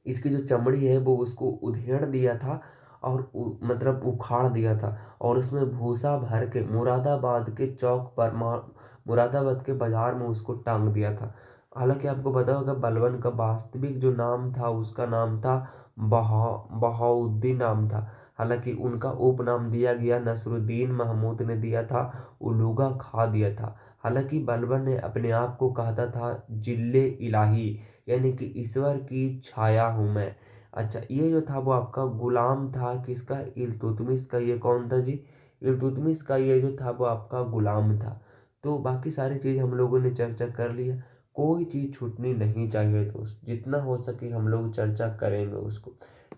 इसकी जो चमड़ी है वो उसको उधेड़ दिया था, और मतलब उखाड़ दिया था और उसमें भूसा भर के मुरादाबाद के चौक पर मुरादाबाद के बाजार में उसको टांग दिया था। हालांकि आपको पता होगा बलबन का वास्तविक जो नाम था उसका नाम था बहाउद्दीन नाम था। हालांकि उनका उपनाम दिया गया नसरुद्दीन महमूद ने दिया था, उलूगा खा दिया था। हालांकि बलबन ने अपने आप को कहता था जिल्ले इलाही, यानी कि ईश्वर की छाया हूँ मैं। अच्छा, ये जो था वो आपका गुलाम था किसका, इल्तुतमिश का। ये कौन था जी, इल्तुतमिश का ये जो था वो आपका गुलाम था। तो बाकी सारी चीज़ हम लोगों ने चर्चा कर लिया, कोई चीज़ छूटनी नहीं चाहिए दोस्त, जितना हो सके हम लोग चर्चा करेंगे उसको।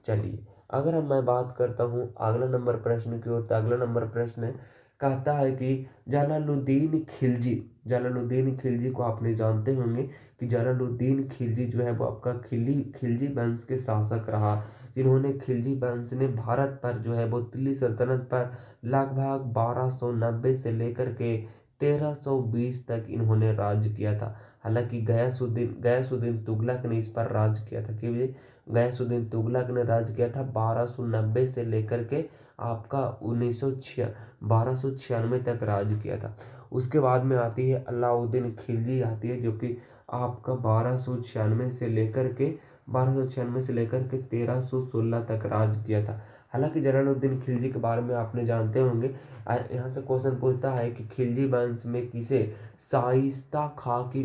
चलिए, अगर हम मैं बात करता हूँ अगला नंबर प्रश्न की ओर, तो अगला नंबर प्रश्न कहता है कि जलालुद्दीन खिलजी। जलालुद्दीन खिलजी को आपने जानते होंगे कि जलालुद्दीन खिलजी जो है वो आपका खिलजी वंश के शासक रहा, जिन्होंने खिलजी वंश ने भारत पर जो है वो दिल्ली सल्तनत पर लगभग 1290 से लेकर के 1320 तक इन्होंने राज किया था। हालांकि गयासुद्दीन तुगलक ने इस पर राज किया था। कि गयासुद्दीन तुगलक ने राज किया था 1290 से लेकर के आपका 1296 तक राज किया था। उसके बाद में आती है अलाउद्दीन खिलजी आती है, जो कि आपका 1296 से लेकर के 1316 तक राज किया था। हालांकि जलालुद्दीन खिलजी के बारे में आपने जानते होंगे। यहाँ से क्वेश्चन पूछता है कि खिलजी वंश में किसे शाइस्ता खां की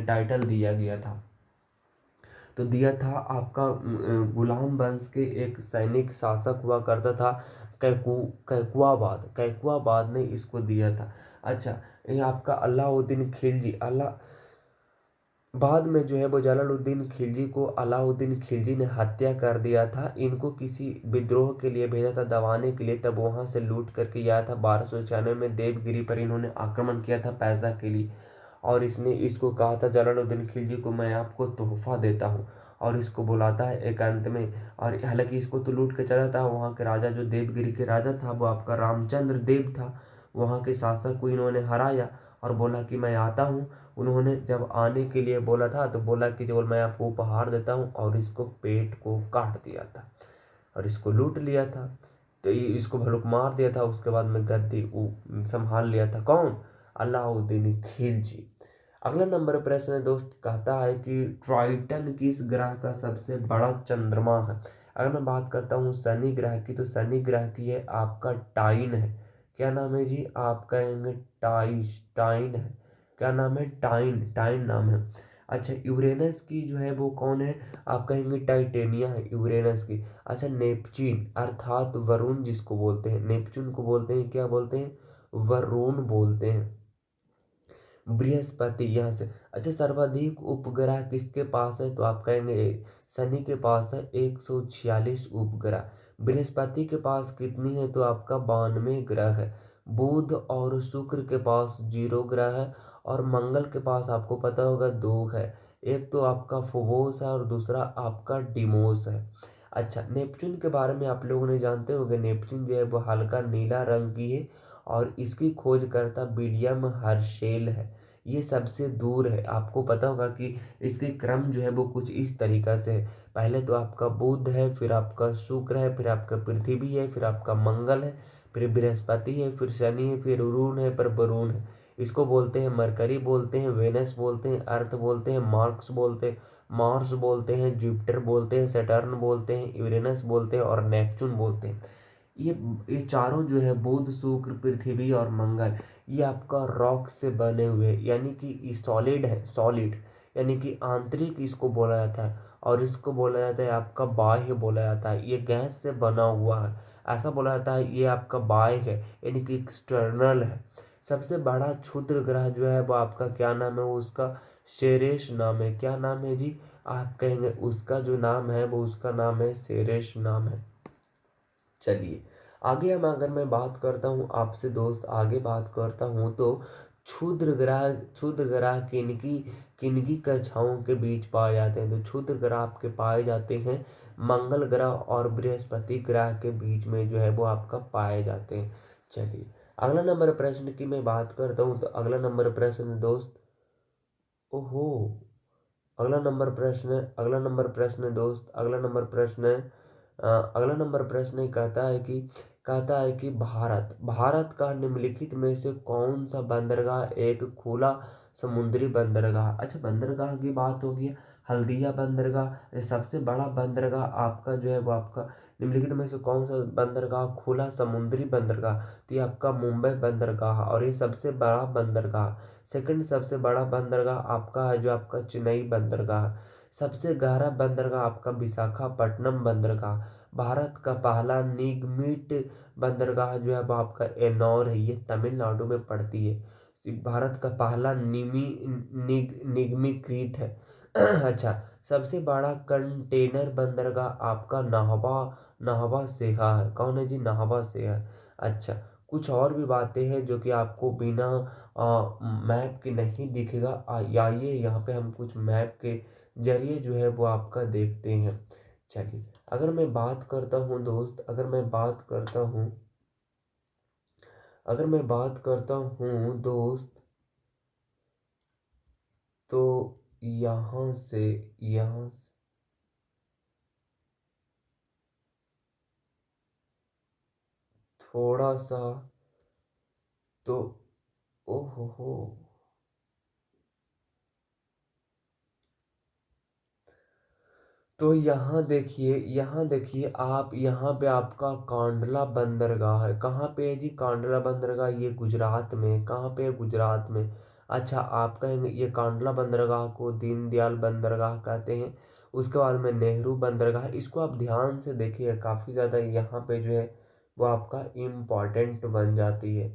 टाइटल दिया गया था, तो दिया था आपका गुलाम वंश के एक सैनिक शासक हुआ करता था कैकुआबाद ने इसको दिया था। अच्छा, ये आपका अलाउद्दीन खिलजी बाद में जो है वो जलालुद्दीन खिलजी को अलाउद्दीन खिलजी ने हत्या कर दिया था। इनको किसी विद्रोह के लिए भेजा था दबाने के लिए, तब वहां से लूट करके आया था। 1296 में देवगिरी पर इन्होंने आक्रमण किया था पैसा के लिए, और इसने इसको कहा था जलालुद्दीन खिलजी को मैं आपको तोहफा देता हूँ, और इसको बुलाता है एकांत में। और हालांकि इसको तो लूट के चला था, वहाँ के राजा जो देवगिरी के राजा था वो आपका रामचंद्र देव था। वहाँ के शासक को इन्होंने हराया और बोला कि मैं आता हूँ। उन्होंने जब आने के लिए बोला था तो बोला कि जो मैं आपको उपहार देता हूँ, और इसको पेट को काट दिया था और इसको लूट लिया था। तो इसको भलुक मार दिया था। उसके बाद में गद्दी संभाल लिया था कौन, अलाउद्दीन खिलजी। अगला नंबर प्रश्न है दोस्त, कहता है कि ट्राइटन किस ग्रह का सबसे बड़ा चंद्रमा है। अगर मैं बात करता हूँ शनि ग्रह की, तो शनि ग्रह की है आपका टाइन है। क्या नाम है जी, आप कहेंगे टाइन है। क्या नाम है, टाइन, टाइन नाम है। अच्छा, यूरेनस की जो है वो कौन है, आप कहेंगे टाइटेनिया है यूरेनस की। अच्छा, नेपच्यून अर्थात वरुण जिसको बोलते हैं, नेपच्यून को बोलते हैं, क्या बोलते हैं, वरुण बोलते हैं। बृहस्पति यहाँ से। अच्छा, सर्वाधिक उपग्रह किसके पास है, तो आप कहेंगे शनि के पास है 146 उपग्रह। बृहस्पति के पास कितनी है, तो आपका 92 ग्रह है। बुध और शुक्र के पास 0 ग्रह है, और मंगल के पास आपको पता होगा 2 है। एक तो आपका फोबोस है और दूसरा आपका डिमोस है। अच्छा, नेपच्यून के बारे में आप लोगों ने जानते होंगे, नेपच्यून जो है वो हल्का नीला रंग की है, और इसकी खोजकर्ता विलियम हर्शेल है। ये सबसे दूर है। आपको पता होगा कि इसके क्रम जो है वो कुछ इस तरीका से है, पहले तो आपका बुध है, फिर आपका शुक्र है, फिर आपका पृथ्वी है, फिर आपका मंगल है, फिर बृहस्पति है, फिर शनि है, फिर उरून है, पर वरुण है। इसको बोलते हैं मरकरी बोलते हैं, वेनस बोलते हैं, अर्थ बोलते हैं, मार्स बोलते हैं, जुपिटर बोलते हैं, सैटर्न बोलते हैं, यूरेनस बोलते हैं, और नेपच्यून बोलते हैं। ये ये चारों जो है बुध शुक्र पृथ्वी और मंगल, ये आपका रॉक से बने हुए, यानी कि सॉलिड है, सॉलिड यानी कि आंतरिक इसको बोला जाता है, और इसको बोला जाता है आपका बाह्य बोला जाता है। ये गैस से बना हुआ है, ऐसा बोला जाता है। ये आपका बाह्य है, यानी कि एक्सटर्नल है। सबसे बड़ा क्षुद्र ग्रह जो है वो आपका क्या नाम है, उसका सेरेस नाम है। क्या नाम है जी, आप कहेंगे उसका जो नाम है वो उसका नाम है सेरेस नाम है। चलिए, आगे हम अगर मैं बात करता हूँ आपसे दोस्त, आगे बात करता हूँ तो क्षुद्र ग्रह किनकी किनकी कक्षाओं के बीच पाए जाते हैं, तो क्षुद्र ग्रह आपके पाए जाते हैं मंगल ग्रह और बृहस्पति ग्रह के बीच में जो है वो आपका पाए जाते हैं। चलिए, अगला नंबर प्रश्न की मैं बात करता हूँ, तो अगला नंबर प्रश्न दोस्त, ओहो, अगला नंबर प्रश्न दोस्त, अगला नंबर प्रश्न है अगला नंबर प्रश्न कहता है कि भारत भारत का निम्नलिखित में से कौन सा बंदरगाह एक खुला समुद्री बंदरगाह। अच्छा, बंदरगाह की बात होगी, हल्दिया बंदरगाह। सबसे बड़ा बंदरगाह आपका जो है वो आपका निम्नलिखित में से कौन सा बंदरगाह खुला समुद्री बंदरगाह, तो ये आपका मुंबई बंदरगाह, और ये सबसे बड़ा बंदरगाह। सेकंड सबसे बड़ा बंदरगाह आपका है जो आपका चेन्नई बंदरगाह। सबसे गहरा बंदरगाह आपका विशाखापट्टनम बंदरगाह। भारत का पहला निगमित बंदरगाह जो है वो आपका एनौर है, ये तमिलनाडु में पड़ती है। भारत का पहला निगमीकृत है। अच्छा, सबसे बड़ा कंटेनर बंदरगाह आपका नाहवा नाहवा सेहा है। कौन है जी? नाहवा सेहा। अच्छा, कुछ और भी बातें हैं जो कि आपको बिना मैप के नहीं दिखेगा। आइए यहाँ पे हम कुछ मैप के जरिए जो है वो आपका देखते हैं। चलिए, अगर मैं बात करता हूँ दोस्त, अगर मैं बात करता हूँ दोस्त, तो यहाँ से थोड़ा सा, तो ओहो हो, तो यहाँ देखिए आप, यहाँ पे आपका कांडला बंदरगाह है। कहाँ पे है जी कांडला बंदरगाह? ये गुजरात में। कहाँ पे है? गुजरात में। अच्छा, आप कहेंगे ये कांडला बंदरगाह को दीनदयाल बंदरगाह कहते हैं। उसके बाद में नेहरू बंदरगाह, इसको आप ध्यान से देखिए, काफ़ी ज़्यादा यहाँ पे जो है वो आपका इम्पॉर्टेंट बन जाती है।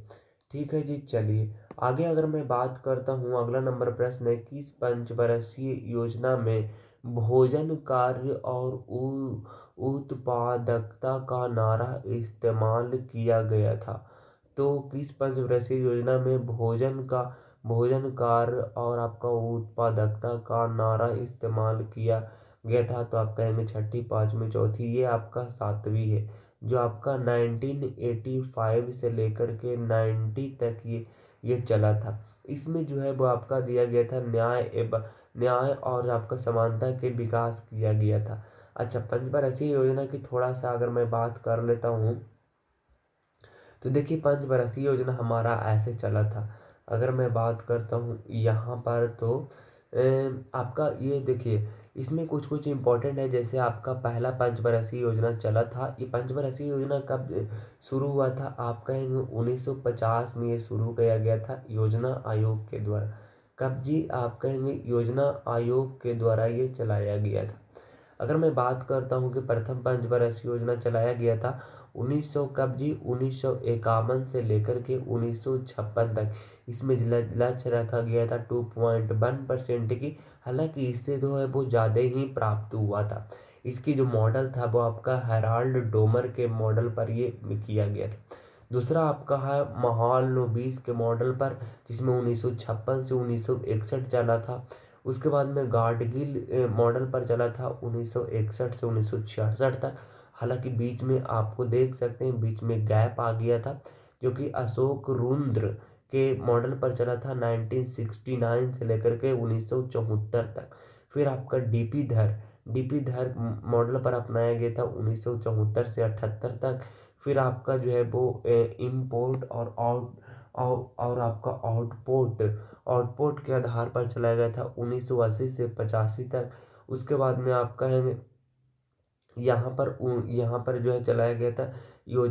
ठीक है जी, चलिए आगे अगर मैं बात करता हूँ, अगला नंबर प्रश्न है, किस पंचवर्षीय योजना में भोजन कार्य और उत्पादकता का नारा इस्तेमाल किया गया था? तो किस पंचवर्षीय योजना में भोजन कार्य और आपका उत्पादकता का नारा इस्तेमाल किया गया था? तो आप कहेंगे छठी, पाँचवीं, चौथी, ये आपका सातवीं है, जो आपका 1985 से लेकर के 90 तक ये चला था। इसमें जो है वो आपका दिया गया था न्याय और आपका समानता के विकास किया गया था। अच्छा, पंचवर्षीय योजना की थोड़ा सा अगर मैं बात कर लेता हूँ, तो देखिए पंचवर्षीय योजना हमारा ऐसे चला था। अगर मैं बात करता हूँ यहाँ पर, तो आपका ये देखिए, इसमें कुछ कुछ इम्पोर्टेंट है। जैसे आपका पहला पंचवर्षीय योजना चला था, ये पंचवर्षीय योजना कब शुरू हुआ था? आप कहेंगे 1950 में ये शुरू किया गया था योजना आयोग के द्वारा। कब जी? आप कहेंगे योजना आयोग के द्वारा ये चलाया गया था। अगर मैं बात करता हूँ कि प्रथम पंचवर्षीय योजना चलाया गया था 1900 कब जी? 1951 से लेकर के 1956 तक। इसमें लक्ष्य रखा गया था 2.1% की। हालांकि इससे जो है वो ज़्यादा ही प्राप्त हुआ था। इसकी जो मॉडल था वो आपका हेराल्ड डोमर के मॉडल पर ये किया गया था। दूसरा आपका है महालनोबिस के मॉडल पर, जिसमें 1956 से 1961 चला था। उसके बाद में गाडगिल मॉडल पर चला था 1961 से 1966 तक। हालांकि बीच में आपको देख सकते हैं, बीच में गैप आ गया था, जो कि अशोक रुद्र के मॉडल पर चला था 1969 से लेकर के 1974 तक। फिर आपका डीपी धर मॉडल पर अपनाया गया था 1974 से 78 तक। फिर आपका जो है वो इम्पोर्ट और आपका आउटपुट के आधार पर चलाया गया था 1980 से 85 तक। उसके बाद में आप कहेंगे यहाँ पर जो है चलाया गया था यो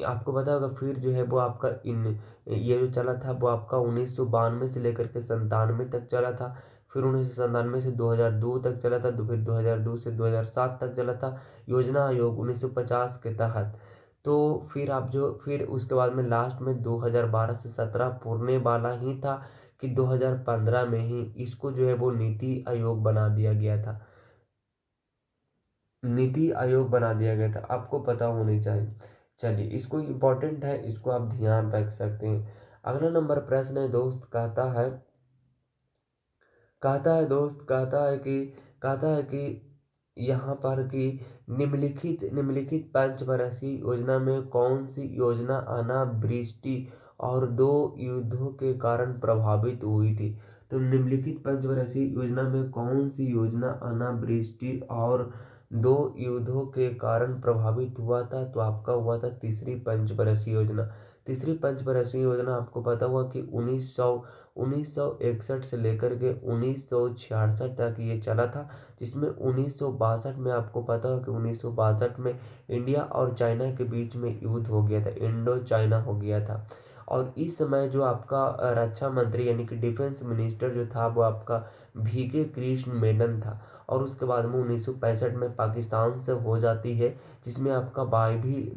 आपको पता होगा। फिर जो है वो आपका ये जो चला था वो आपका 1992 से लेकर के 97 तक चला था। फिर 1997 से 2002 तक चला था, तो फिर 2002 से 2007 तक चला था योजना आयोग 1950 के तहत। तो फिर उसके बाद में लास्ट में 2012 से 17 पुरने वाला ही था कि 2015 में ही इसको जो है वो नीति आयोग बना दिया गया था। आपको पता होनी चाहिए। चलिए, इसको इम्पोर्टेंट है, इसको आप ध्यान रख सकते हैं। अगला नंबर प्रश्न है दोस्त, कहता है कि यहाँ पर कि निम्नलिखित पंचवर्षीय योजना में कौन सी योजना अनावृष्टि और दो युद्धों के कारण प्रभावित हुई थी? तो निम्नलिखित पंचवर्षीय योजना में कौन सी योजना अनावृष्टि और दो युद्धों के कारण प्रभावित हुआ था, तो आपका हुआ था तीसरी पंचवर्षीय योजना। तीसरी पंचवर्षीय योजना आपको पता हुआ कि 1961 से लेकर के 1966 तक ये चला था, जिसमें 1962 में आपको पता हो कि 1962 में इंडिया और चाइना के बीच में युद्ध हो गया था, इंडो चाइना हो गया था। और इस समय जो आपका रक्षा मंत्री यानी कि डिफेंस मिनिस्टर जो था वो आपका वीके कृष्ण मेनन था। और उसके बाद में 1965 में पाकिस्तान से हो जाती है, जिसमें आपका भाई भी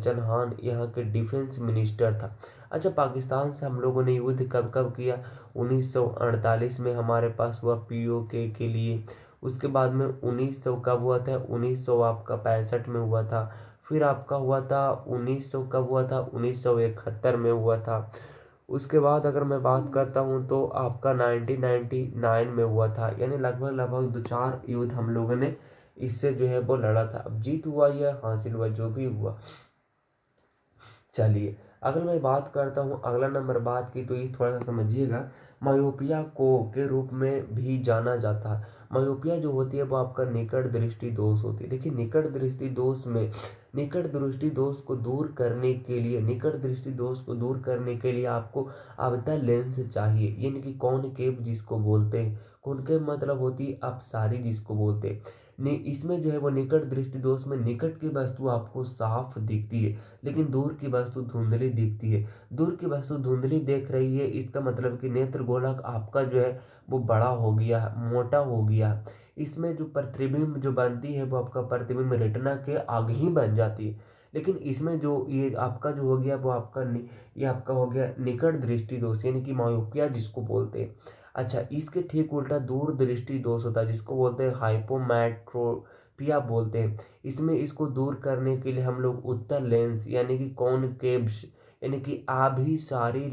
चन्हान यहाँ के डिफेंस मिनिस्टर था। अच्छा, पाकिस्तान से हम लोगों ने युद्ध कब कब किया? 1948 में हमारे पास हुआ पीओके के लिए। उसके बाद में 1900 कब हुआ था? 1900 आपका 65 में हुआ था। फिर आपका हुआ था 1900 कब हुआ था? 1971 में हुआ था। उसके बाद अगर मैं बात करता हूँ तो आपका 1999 में हुआ था। यानी लगभग लगभग दो चार युद्ध हम लोगों ने इससे जो है वो लड़ा था। अब जीत हुआ या हासिल हुआ, जो भी हुआ, चलिए अगर मैं बात करता हूँ अगला नंबर बात की, तो ये थोड़ा सा समझिएगा। मायोपिया को के रूप में भी जाना जाता है। मायोपिया जो होती है वो आपका निकट दृष्टि दोष होती है। देखिए, निकट दृष्टि दोष को दूर करने के लिए, निकट दृष्टि दोष को दूर करने के लिए आपको अवतल लेंस चाहिए, यानी कि कॉनकेव जिसको बोलते हैं। कॉनकेव मतलब होती है अपसारी जिसको बोलते हैं। इसमें जो है वो निकट दृष्टि दोष में निकट की वस्तु आपको साफ दिखती है, लेकिन दूर की वस्तु धुंधली दिखती है। दूर की वस्तु धुंधली देख रही है, इसका मतलब कि नेत्र गोलक आपका जो है वो बड़ा हो गया है, मोटा हो गया है। इसमें जो प्रतिबिंब जो बनती है वो आपका प्रतिबिंब रेटिना के आगे ही बन जाती है। लेकिन इसमें जो ये आपका जो हो गया वो ये आपका हो गया निकट दृष्टि दोष, यानी कि मायोपिया जिसको बोलते हैं। अच्छा, इसके ठीक उल्टा दूर दृष्टि दोष होता है, जिसको बोलते हैं हाइपोमेट्रोपिया बोलते हैं। इसमें इसको दूर करने के लिए हम लोग उत्तल लेंस यानी कि कॉनकेव्स यानी कि अभिसारी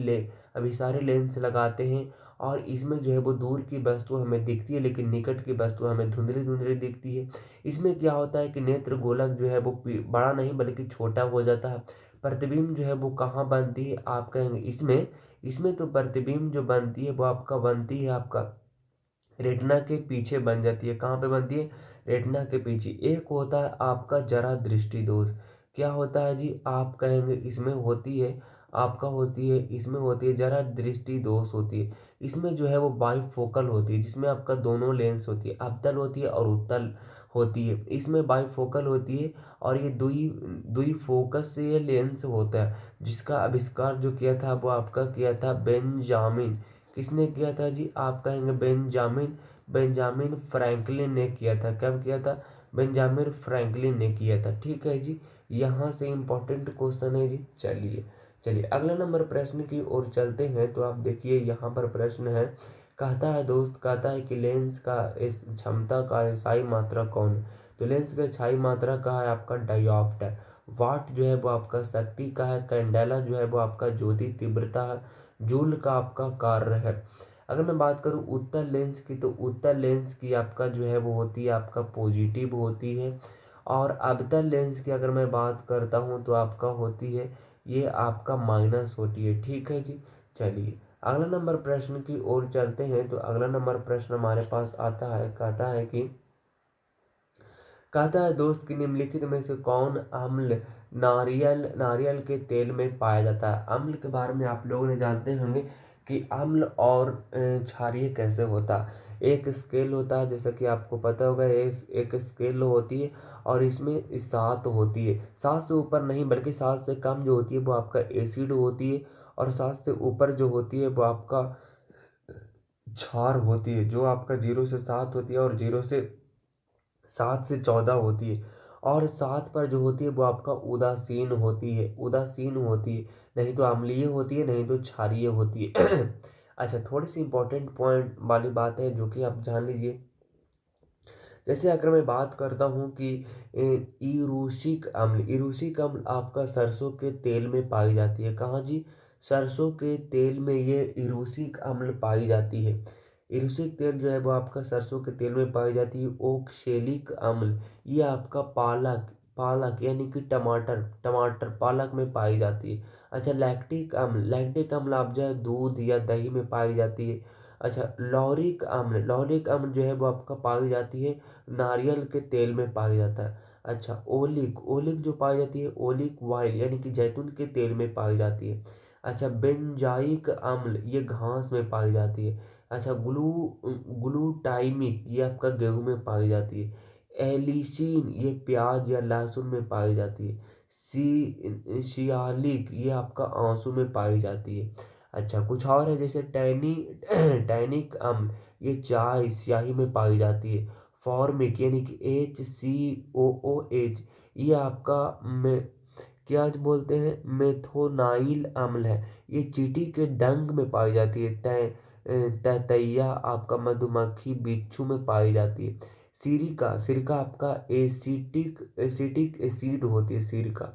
लेंस लगाते हैं। और इसमें जो है वो दूर की वस्तु हमें दिखती है, लेकिन निकट की वस्तु हमें धुंधली धुंधली दिखती है। इसमें क्या होता है कि नेत्र गोलक जो है वो बड़ा नहीं बल्कि छोटा हो जाता है। प्रतिबिंब जो है वो कहाँ बनती है? आप कहेंगे इसमें इसमें तो प्रतिबिंब जो बनती है वो आपका बनती है आपका रेटिना के पीछे बन जाती है। कहाँ पे बनती है? रेटिना के पीछे। एक होता है आपका जरा दृष्टि दोष। क्या होता है जी? आप कहेंगे इसमें होती है आपका होती है इसमें होती है जरा दृष्टि दोष होती है। इसमें जो है वो बाइफोकल होती है, जिसमें आपका दोनों लेंस होती है, अवतल होती है और उत्तल होती है। इसमें बाइफोकल होती है और ये दुई दुई फोकस से ये लेंस होता है, जिसका आविष्कार जो किया था वो आपका किया था बेंजामिन। किसने किया था जी? आप कहेंगे बेंजामिन बेंजामिन फ्रैंकलिन ने किया था। कब किया था? बेंजामिन फ्रैंकलिन ने किया था। ठीक है जी, यहाँ से इम्पोर्टेंट क्वेश्चन है जी। चलिए चलिए अगला नंबर प्रश्न की ओर चलते हैं। तो आप देखिए यहाँ पर प्रश्न है, कहता है कि लेंस का इस क्षमता का एसआई मात्रा कौन है? तो लेंस का क्षाई मात्रा का है आपका डायोप्टर। वाट जो है वो आपका शक्ति का है। कैंडेला जो है वो आपका ज्योति तीव्रता है। जूल का आपका कार्य है। अगर मैं बात करूं उत्तल लेंस की, तो उत्तल लेंस की आपका जो है वो होती है आपका पॉजिटिव होती है। और अवतल लेंस की अगर मैं बात करता हूं तो आपका होती है ये आपका माइनस होती है। ठीक है जी। चलिए अगला नंबर प्रश्न की ओर चलते हैं। तो अगला नंबर प्रश्न हमारे पास आता है, कहता है दोस्त कि निम्नलिखित में से कौन अम्ल नारियल के तेल में पाया जाता है? अम्ल के बारे में आप लोगों ने जानते होंगे कि अम्ल और क्षारीय कैसे होता है। एक स्केल होता है, जैसा कि आपको पता होगा, एक स्केल होती है और इसमें 7 होती है। 7 से ऊपर नहीं बल्कि 7 से कम जो होती है वो आपका एसिड होती है, और 7 से ऊपर जो होती है वो आपका क्षार होती है, जो आपका 0 से 7 होती है और 0 से 7 से 14 होती है। और 7 पर जो होती है वो आपका उदासीन होती है, नहीं तो अम्लीय होती है, नहीं तो क्षारीय होती है। अच्छा, थोड़ी सी इंपॉर्टेंट पॉइंट वाली बात है जो कि आप जान लीजिए। जैसे अगर मैं बात करता हूँ कि इरूसिक अम्ल आपका सरसों के तेल में पाई जाती है। कहाँ जी? सरसों के तेल में ये इरूसिक अम्ल पाई जाती है। इरूसिक तेल जो है वो आपका सरसों के तेल में पाई जाती है। ओक्सेलिक अम्ल ये आपका पालक पालक यानी कि टमाटर पालक में पाई जाती है। अच्छा, लैक्टिक अम्ल आप जो है दूध या दही में पाई जाती है। अच्छा, लॉरिक अम्ल जो है वो आपका पाई जाती है नारियल के तेल में पाया जाता है। अच्छा, ओलिक ओलिक जो पाई जाती है ओलिक ऑयल यानी कि जैतून के तेल में पाई जाती है। अच्छा, बेंजाइक अम्ल ये घास में पाई जाती है। अच्छा, ग्लूटाइमिक ये आपका गेहूं में पाई जाती है। एलिसीन ये प्याज या लहसुन में पाई जाती है। सियालिक ये आपका आंसू में पाई जाती है। अच्छा, कुछ और है जैसे टैनिक अम्ल ये चाय स्याही में पाई जाती है। फॉर्मिक यानी कि HCOOH ये आपका में क्या बोलते हैं मेथोनाइल अम्ल है, ये चींटी के डंक में पाई जाती है। ततैया आपका मधुमक्खी बिच्छू में पाई जाती है। सिरिका सिरका आपका एसिटिक एसिड होती है सिरका।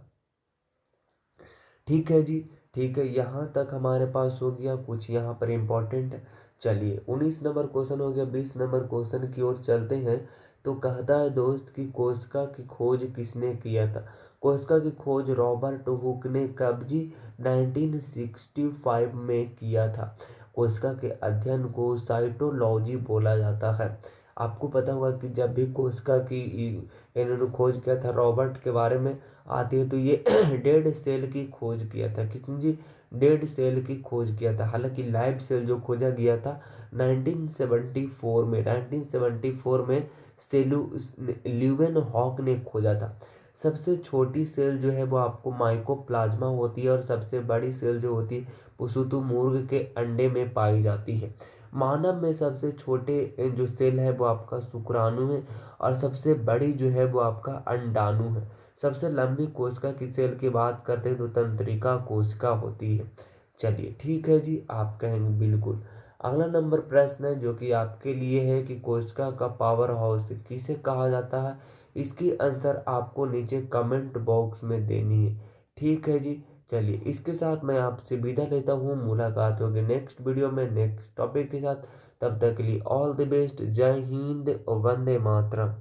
ठीक है जी, ठीक है, यहाँ तक हमारे पास हो गया कुछ यहाँ पर इम्पोर्टेंट है। चलिए 19 नंबर क्वेश्चन हो गया, 20 नंबर क्वेश्चन की ओर चलते हैं। तो कहता है दोस्त कि कोशिका की खोज किसने किया था। कोशिका की खोज रॉबर्ट हुक ने कब जी 1965 में किया था। कोशिका के अध्ययन को साइटोलॉजी बोला जाता है। आपको पता होगा कि जब भी कोशिका की इन्होंने खोज किया था रॉबर्ट के बारे में आती है तो ये डेड सेल की खोज किया था। किसने जी डेड सेल की खोज किया था। हालांकि लाइव सेल जो खोजा गया था 1974 में सेलू ल्यूवेन हॉक ने खोजा था। सबसे छोटी सेल जो है वो आपको माइकोप्लाज्मा होती है और सबसे बड़ी सेल जो होती है वो शुतुरमुर्ग के अंडे में पाई जाती है। मानव में सबसे छोटे जो सेल है वो आपका शुक्राणु है और सबसे बड़ी जो है वो आपका अंडाणु है। सबसे लंबी कोशिका की सेल की बात करते हैं तो तंत्रिका कोशिका होती है। चलिए ठीक है जी, आप कहेंगे बिल्कुल। अगला नंबर प्रश्न है जो कि आपके लिए है कि कोशिका का पावर हाउस किसे कहा जाता है। इसकी आंसर आपको नीचे कमेंट बॉक्स में देनी है। ठीक है जी, चलिए इसके साथ मैं आपसे विदा लेता हूँ। मुलाकात होगी नेक्स्ट वीडियो में नेक्स्ट टॉपिक के साथ। तब तक के लिए ऑल द बेस्ट। जय हिंद, वंदे मातरम।